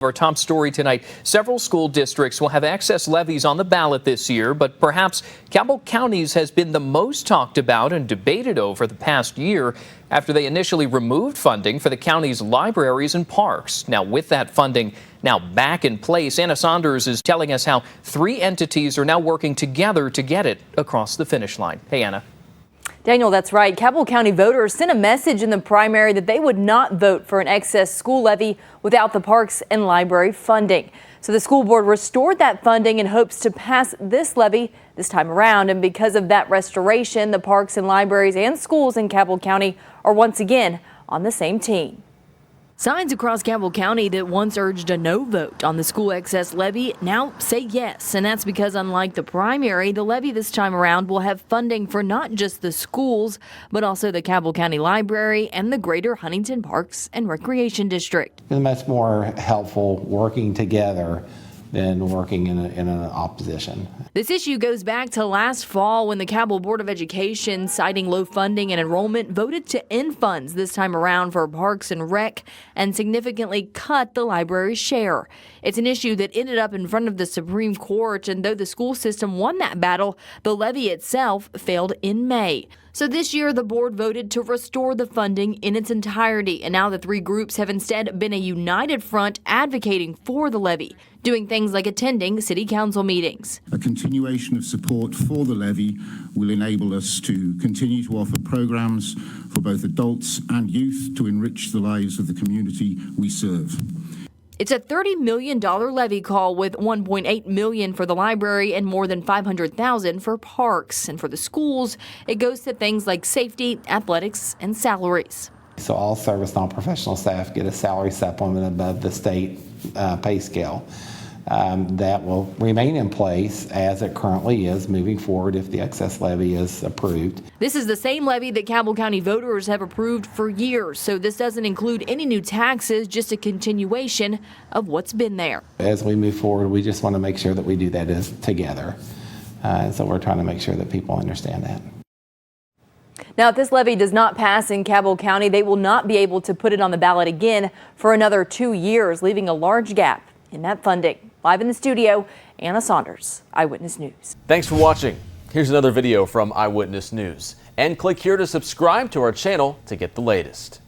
Our top story tonight, several school districts will have excess levies on the ballot this year, but perhaps Cabell County's has been the most talked about and debated over the past year after they initially removed funding for the county's libraries and parks. Now, with that funding now back in place, Anna Saunders is telling us how 3 entities are now working together to get it across the finish line. Hey, Anna. Daniel, that's right. Cabell County voters sent a message in the primary that they would not vote for an excess school levy without the parks and library funding. So the school board restored that funding in hopes to pass this levy this time around. And because of that restoration, the parks and libraries and schools in Cabell County are once again on the same team. Signs across Cabell County that once urged a no vote on the school excess levy now say yes. And that's because, unlike the primary, the levy this time around will have funding for not just the schools, but also the Cabell County Library and the greater Huntington Parks and Recreation District. It's much more helpful working together than working in an opposition. This issue goes back to last fall when the Cabell Board of Education, citing low funding and enrollment, voted to end funds this time around for parks and rec and significantly cut the library's share. It's an issue that ended up in front of the Supreme Court, and though the school system won that battle, the levy itself failed in May. So this year, the board voted to restore the funding in its entirety, and now the 3 groups have instead been a united front advocating for the levy, doing things like attending city council meetings. A continuation of support for the levy will enable us to continue to offer programs for both adults and youth to enrich the lives of the community we serve. It's a $30 million levy call with $1.8 million for the library and more than $500,000 for parks. And for the schools, it goes to things like safety, athletics, and salaries. So all service non-professional staff get a salary supplement above the state pay scale. That will remain in place as it currently is moving forward if the excess levy is approved. This is the same levy that Cabell County voters have approved for years, so this doesn't include any new taxes, just a continuation of what's been there. As we move forward, we just want to make sure that we do that together. And so we're trying to make sure that people understand that. Now, if this levy does not pass in Cabell County, they will not be able to put it on the ballot again for another 2 years, leaving a large gap in that funding. Live in the studio, Anna Saunders, Eyewitness News. Thanks for watching. Here's another video from Eyewitness News. And click here to subscribe to our channel to get the latest.